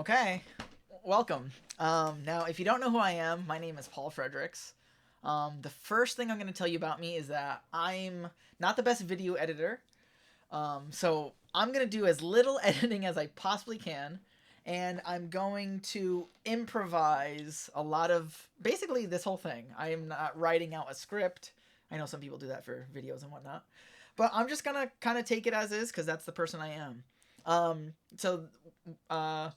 Okay, welcome. Now, if you don't know who I am, my name is Paul Fredericks. The first thing I'm going to tell you about me is that I'm not the best video editor. So I'm going to do as little editing as I possibly can, and I'm going to improvise a lot of basically this whole thing. I am not writing out a script. I know some people do that for videos and whatnot, but I'm just gonna kind of take it as is because that's the person I am. Um, so, uh,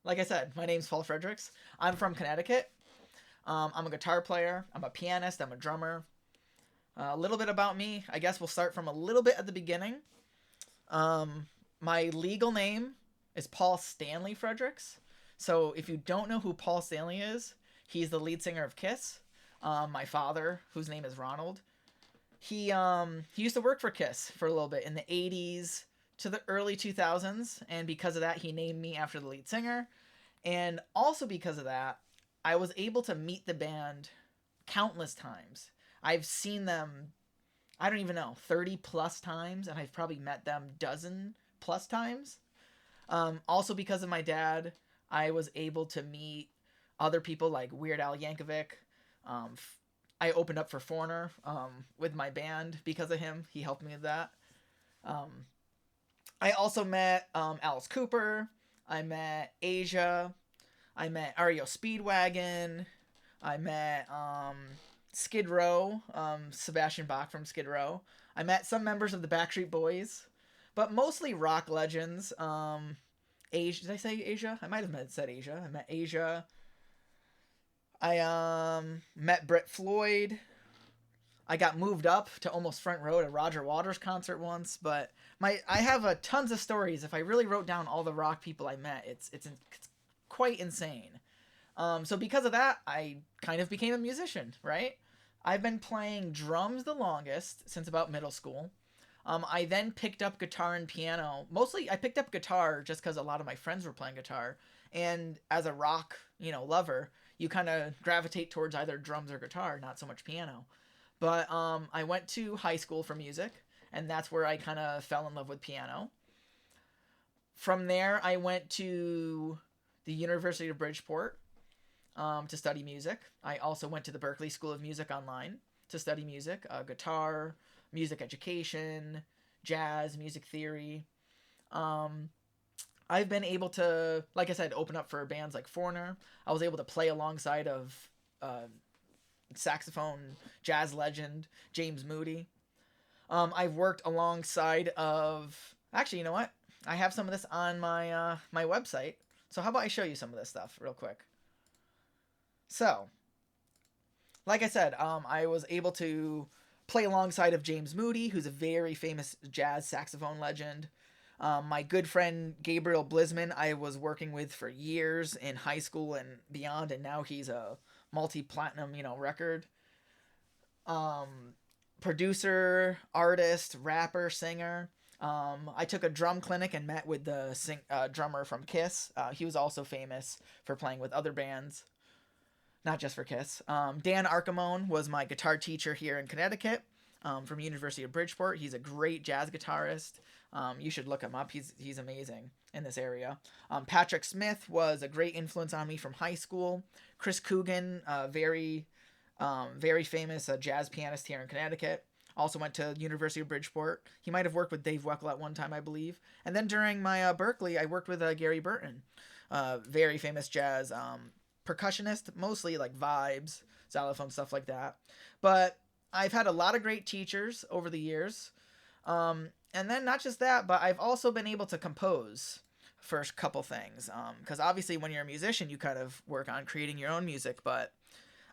like I said, my name's Paul Fredericks. I'm from Connecticut. I'm a guitar player. I'm a pianist. I'm a drummer. A little bit about me. I guess we'll start from a little bit at the beginning. My legal name is Paul Stanley Fredericks. So if you don't know who Paul Stanley is, he's the lead singer of Kiss. My father, whose name is Ronald, he used to work for Kiss for a little bit in the '80s to the early 2000s, and because of that, he named me after the lead singer. And also because of that, I was able to meet the band countless times. I've seen them, I don't even know, 30 plus times, and I've probably met them dozen plus times. Also because of my dad, I was able to meet other people like Weird Al Yankovic. Um, I opened up for Foreigner with my band because of him. He helped me with that. Um, I also met Alice Cooper. I met Asia. I met REO Speedwagon. I met Skid Row, Sebastian Bach from Skid Row. I met some members of the Backstreet Boys, but mostly rock legends. Asia, did I say Asia? I might have said Asia. I met Asia. I met Brett Floyd. I got moved up to almost front row at a Roger Waters concert once, but I have tons of stories. If I really wrote down all the rock people I met, it's quite insane. So because of that, I kind of became a musician, right? I've been playing drums the longest since about middle school. I then picked up guitar and piano. Mostly, I picked up guitar just because a lot of my friends were playing guitar, and as a rock, lover, you kind of gravitate towards either drums or guitar, not so much piano. But I went to high school for music, and that's where I kind of fell in love with piano. From there, I went to the University of Bridgeport to study music. I also went to the Berklee School of Music online to study music, guitar, music education, jazz, music theory. Um, I've been able to, like I said, open up for bands like Foreigner. I was able to play alongside of saxophone jazz legend James Moody. I've worked alongside of. Actually, you know what? I have some of this on my website. So how about I show you some of this stuff real quick? So, like I said, I was able to play alongside of James Moody, who's a very famous jazz saxophone legend. My good friend Gabriel Blisman, I was working with for years in high school and beyond, and now he's a multi-platinum, record. Producer, artist, rapper, singer. I took a drum clinic and met with the drummer from Kiss. He was also famous for playing with other bands, not just for Kiss. Dan Archimone was my guitar teacher here in Connecticut from University of Bridgeport. He's a great jazz guitarist. You should look him up. He's amazing in this area. Patrick Smith was a great influence on me from high school. Chris Coogan, very famous jazz pianist here in Connecticut. Also went to University of Bridgeport. He might have worked with Dave Weckl at one time, I believe. And then during my Berklee, I worked with Gary Burton, very famous jazz percussionist, mostly like vibes, xylophone, stuff like that. But I've had a lot of great teachers over the years. And then not just that, but I've also been able to compose for a couple things. Because obviously when you're a musician, you kind of work on creating your own music, but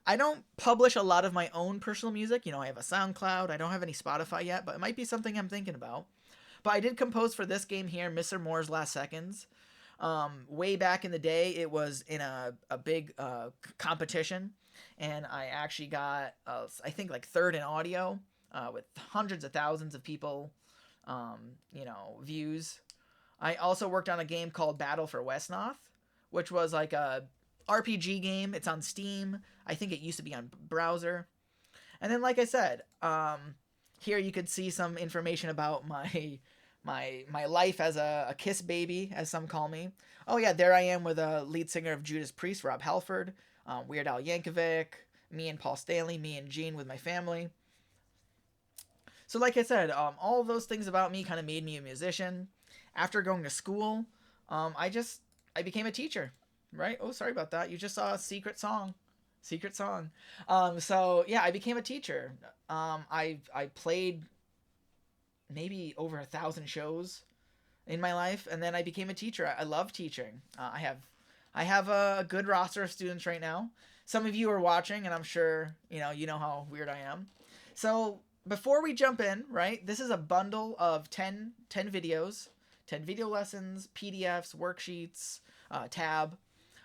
I don't publish a lot of my own personal music. I have a SoundCloud. I don't have any Spotify yet, but it might be something I'm thinking about. But I did compose for this game here, Mr. Moore's Last Seconds. Way back in the day, it was in a big competition, and I actually got, I think, like third in audio with hundreds of thousands of people, views. I also worked on a game called Battle for Westnoth, which was like a RPG game. It's on Steam. I think it used to be on browser. And then, like I said, here you could see some information about my life as a Kiss baby, as some call me. Oh yeah, there I am with a lead singer of Judas Priest, Rob Halford, Weird Al Yankovic, me and Paul Stanley, me and Gene with my family. So like I said, all of those things about me kind of made me a musician. After going to school, I became a teacher, right? Oh, sorry about that. You just saw a secret song, secret song. So yeah, I became a teacher. I played maybe over 1,000 shows in my life, and then I became a teacher. I love teaching. I have a good roster of students right now. Some of you are watching, and I'm sure you know how weird I am. So before we jump in, right, this is a bundle of 10 videos, 10 video lessons, PDFs, worksheets, tab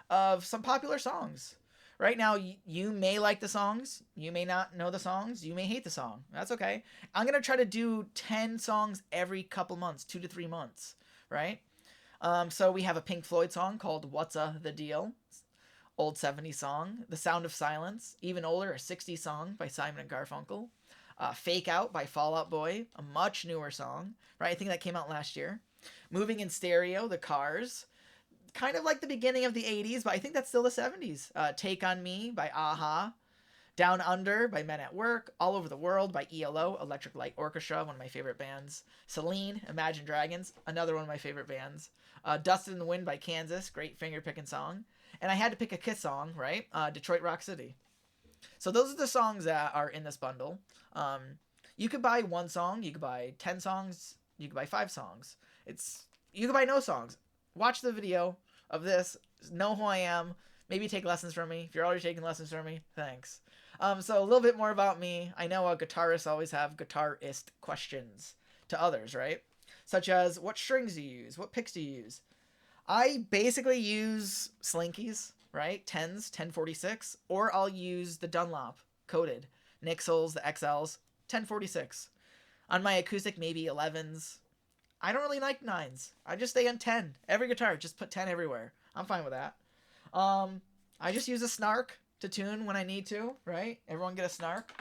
of some popular songs. Right now, you may like the songs, you may not know the songs, you may hate the song. That's okay. I'm gonna try to do 10 songs every couple months, 2 to 3 months, right? So we have a Pink Floyd song called "What's the Deal," old '70s song. "The Sound of Silence," even older, a '60s song by Simon and Garfunkel. "Fake Out" by Fall Out Boy, a much newer song, right? I think that came out last year. "Moving in Stereo," The Cars, kind of like the beginning of the '80s, but I think that's still the '70s. "Take on Me" by Aha. "Down Under" by Men at Work. "All Over the World" by ELO, Electric Light Orchestra, one of my favorite bands. "Celine," Imagine Dragons, another one of my favorite bands. "Dust in the Wind" by Kansas, great finger picking song. And I had to pick a Kiss song, right? "Detroit Rock City." So those are the songs that are in this bundle. You could buy one song, you could buy 10 songs, you could buy 5 songs. You could buy no songs. Watch the video of this, know who I am, maybe take lessons from me. If you're already taking lessons from me, thanks. So a little bit more about me. I know guitarists always have guitarist questions to others, right? Such as, what strings do you use? What picks do you use? I basically use Slinkies, right? 10s, 1046, or I'll use the Dunlop coated Nixels, the XLs, 1046. On my acoustic, maybe 11s. I don't really like 9s. I just stay on 10. Every guitar, just put 10 everywhere. I'm fine with that. I just use a snark to tune when I need to, right? Everyone get a snark.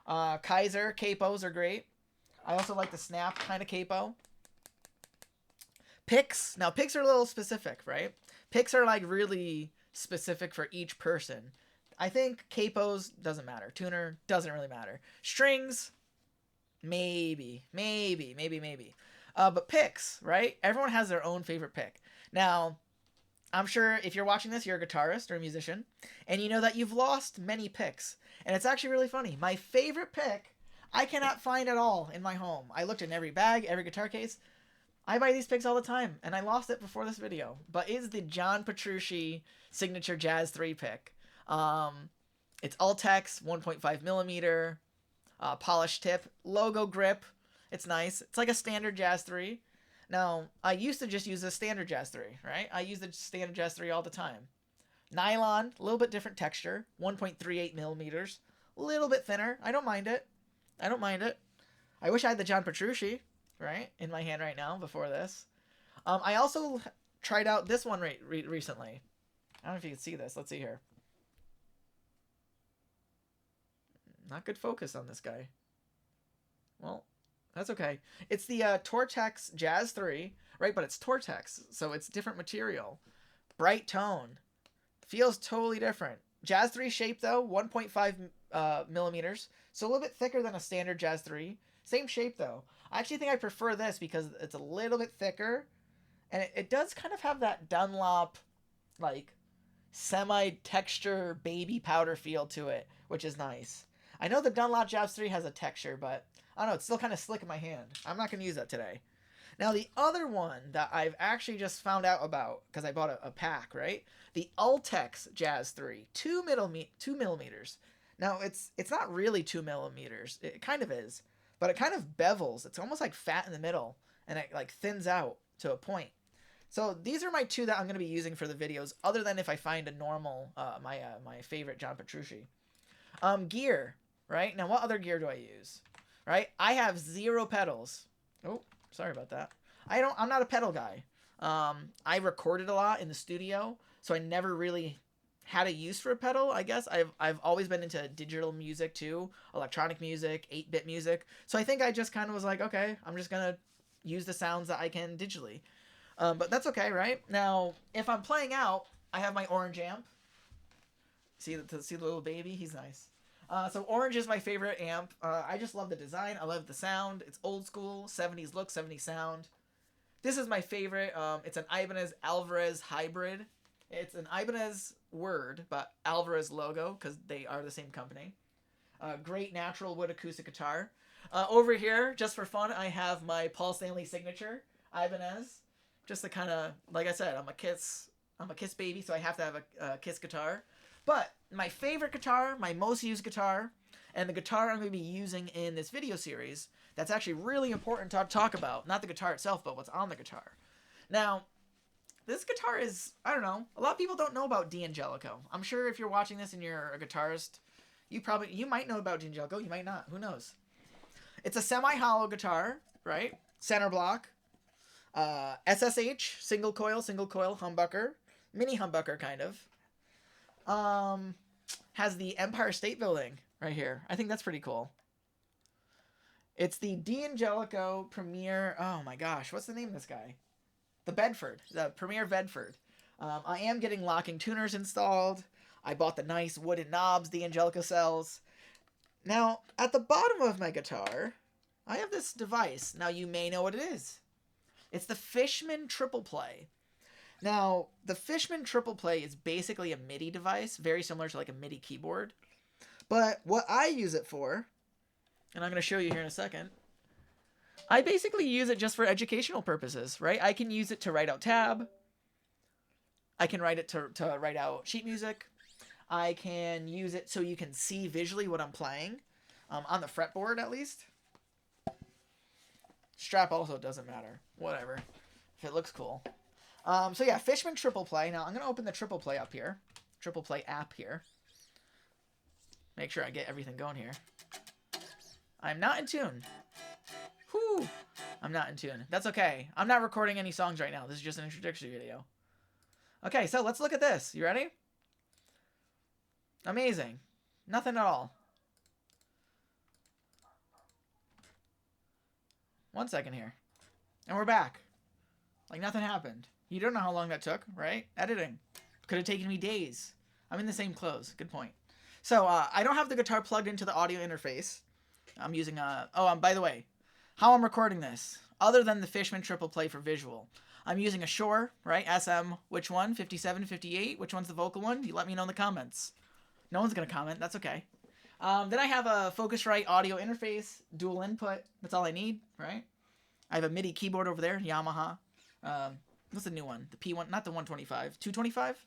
Kaiser capos are great. I also like the snap kind of capo. Picks. Now, picks are a little specific, right? Picks are like really specific for each person. I think capos doesn't matter. Tuner doesn't really matter. Strings, maybe. But picks, right? Everyone has their own favorite pick. Now, I'm sure if you're watching this, you're a guitarist or a musician, and you know that you've lost many picks. And it's actually really funny. My favorite pick, I cannot find at all in my home. I looked in every bag, every guitar case. I buy these picks all the time, and I lost it before this video. But it's the John Petrucci Signature Jazz 3 pick. It's Ultex, 1.5 millimeter, polished tip, logo grip. It's nice. It's like a standard Jazz 3. Now, I used to just use a standard Jazz 3, right? I use the standard Jazz 3 all the time. Nylon, a little bit different texture, 1.38 millimeters, a little bit thinner. I don't mind it. I wish I had the John Petrucci, right, in my hand right now before this. I also tried out this one recently. I don't know if you can see this. Let's see here. Not good focus on this guy. Well, that's okay. It's the Tortex Jazz 3, right? But it's Tortex, so it's different material. Bright tone. Feels totally different. Jazz 3 shape, though, 1.5 millimeters. So a little bit thicker than a standard Jazz 3. Same shape, though. I actually think I prefer this because it's a little bit thicker. And it does kind of have that Dunlop, like, semi-texture baby powder feel to it, which is nice. I know the Dunlop Jazz 3 has a texture, but I don't know, it's still kind of slick in my hand. I'm not going to use that today. Now, the other one that I've actually just found out about, because I bought a pack, right? The Ultex Jazz 3, 2 millimeters. Now, it's not really 2 millimeters. It kind of is. But it kind of bevels. It's almost like fat in the middle. And it like thins out to a point. So these are my two that I'm going to be using for the videos, other than if I find a normal, my favorite John Petrucci. Gear, right? Now, what other gear do I use? Right? I have 0 pedals. Oh, sorry about that. I'm not a pedal guy. I recorded a lot in the studio, so I never really had a use for a pedal, I guess. I've always been into digital music too, electronic music, 8-bit music. So I think I just kind of was like, okay, I'm just going to use the sounds that I can digitally. But that's okay, right? Now, if I'm playing out, I have my orange amp. See the little baby? He's nice. So orange is my favorite amp. I just love the design. I love the sound. It's old school, 70s look, 70s sound. This is my favorite. It's an Ibanez Alvarez hybrid. It's an Ibanez word, but Alvarez logo, because they are the same company. Great natural wood acoustic guitar. Over here, just for fun, I have my Paul Stanley signature Ibanez. Just to kind of, like I said, I'm a Kiss baby, so I have to have a Kiss guitar. But my favorite guitar, my most used guitar, and the guitar I'm going to be using in this video series, that's actually really important to talk about. Not the guitar itself, but what's on the guitar. Now, this guitar is, I don't know, a lot of people don't know about D'Angelico. I'm sure if you're watching this and you're a guitarist, you might know about D'Angelico, you might not, who knows. It's a semi-hollow guitar, right? Center block. SSH, single coil humbucker. Mini humbucker, kind of. Has the Empire State Building right here. I think that's pretty cool. It's the D'Angelico Premier. Oh my gosh, what's the name of this guy? The Premier Bedford. I am getting locking tuners installed. I bought the nice wooden knobs D'Angelico sells. Now, at the bottom of my guitar, I have this device. Now, you may know what it is. It's the Fishman Triple Play. Now, the Fishman Triple Play is basically a MIDI device, very similar to like a MIDI keyboard. But what I use it for, and I'm going to show you here in a second, I basically use it just for educational purposes, right? I can use it to write out tab. I can write it to write out sheet music. I can use it so you can see visually what I'm playing, on the fretboard at least. Strap also doesn't matter. Whatever. If it looks cool. So yeah, Fishman Triple Play. Now, I'm going to open the Triple Play up here. Triple Play app here. Make sure I get everything going here. I'm not in tune. Whew. I'm not in tune. That's okay. I'm not recording any songs right now. This is just an introductory video. Okay, so let's look at this. You ready? Amazing. Nothing at all. 1 second here. And we're back. Like nothing happened. You don't know how long that took, right? Editing. Could have taken me days. I'm in the same clothes. Good point. So, I don't have the guitar plugged into the audio interface. I'm using by the way, how I'm recording this, other than the Fishman Triple Play for visual, I'm using a Shure, right? SM, which one? 57, 58? Which one's the vocal one? You let me know in the comments. No one's going to comment. That's okay. Then I have a Focusrite audio interface, dual input. That's all I need, right? I have a MIDI keyboard over there, Yamaha. What's the new one? The P1, not the 125, 225.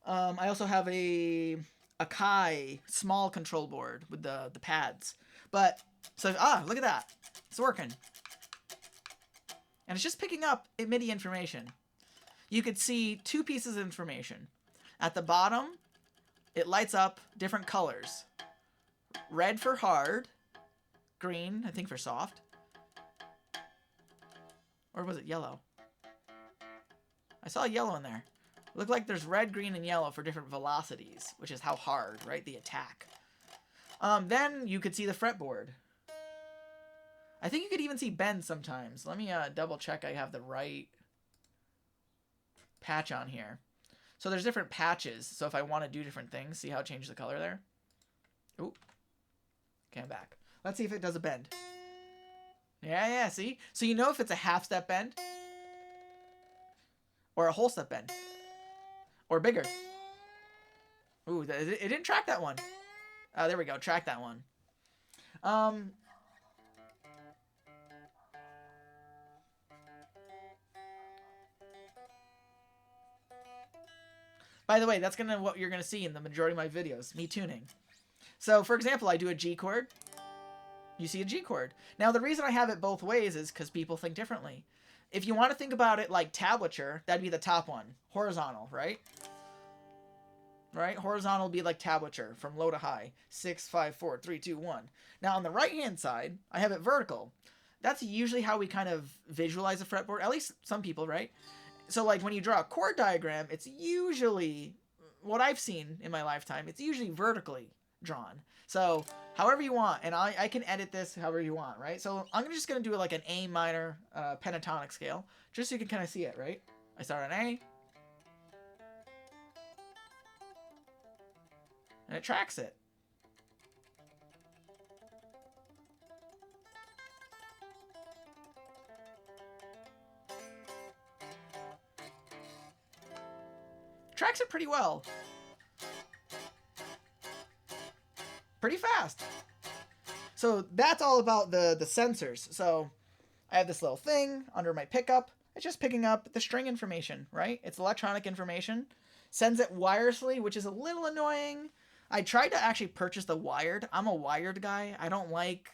I also have a Akai small control board with the pads. But so look at that, it's working, and it's just picking up MIDI information. You could see two pieces of information. At the bottom, it lights up different colors. Red for hard, green, I think, for soft. Or was it yellow? I saw yellow in there. It looked like there's red, green, and yellow for different velocities, which is how hard, right? The attack. Then you could see the fretboard. I think you could even see bends sometimes. Let me double check I have the right patch on here. So there's different patches. So if I want to do different things, see how it changes the color there? Ooh. Okay, I'm back. Let's see if it does a bend. Yeah, see? So you know if it's a half step bend, or a whole step bend, or bigger. Ooh, it didn't track that one. There we go, track that one. By the way, that's what you're gonna see in the majority of my videos, me tuning. So, for example, I do a G chord. You see a G chord. Now, the reason I have it both ways is because people think differently. If you want to think about it like tablature, that'd be the top one. Horizontal, right? Right? Horizontal would be like tablature, from low to high. 6, 5, 4, 3, 2, 1. Now, on the right-hand side, I have it vertical. That's usually how we kind of visualize a fretboard. At least some people, right? So, like, when you draw a chord diagram, it's usually, what I've seen in my lifetime, it's usually vertically, drawn. So however you want, and I can edit this however you want, right? So I'm just gonna do like an A minor pentatonic scale, just so you can kind of see it, right? I start on A, and it tracks it. Tracks it pretty well. Pretty fast. So that's all about the sensors. So I have this little thing under my pickup. It's just picking up the string information, right? It's electronic information. Sends it wirelessly, which is a little annoying. I tried to actually purchase the wired. I'm a wired guy. I don't like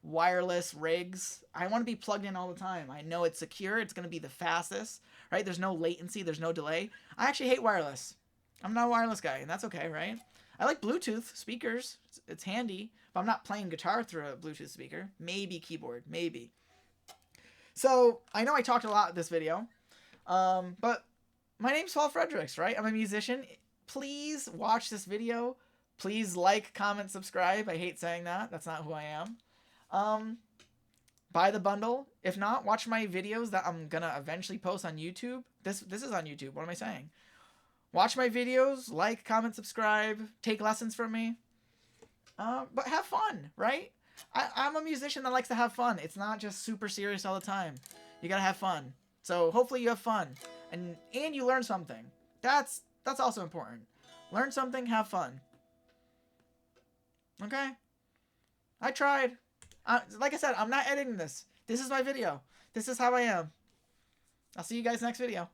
wireless rigs. I want to be plugged in all the time. I know it's secure. It's going to be the fastest, right? There's no latency. There's no delay. I actually hate wireless. I'm not a wireless guy, and that's okay, right? I like Bluetooth speakers. It's handy, but I'm not playing guitar through a Bluetooth speaker. Maybe keyboard, maybe. So I know I talked a lot in this video, but my name's Paul Fredericks, right? I'm a musician. Please watch this video. Please like, comment, subscribe. I hate saying that. That's not who I am. Buy the bundle. If not, watch my videos that I'm gonna eventually post on YouTube. This is on YouTube. What am I saying? Watch my videos, like, comment, subscribe, take lessons from me. But have fun, right? I'm a musician that likes to have fun. It's not just super serious all the time. You gotta have fun. So hopefully you have fun. And you learn something. That's also important. Learn something, have fun. Okay? I tried. Like I said, I'm not editing this. This is my video. This is how I am. I'll see you guys next video.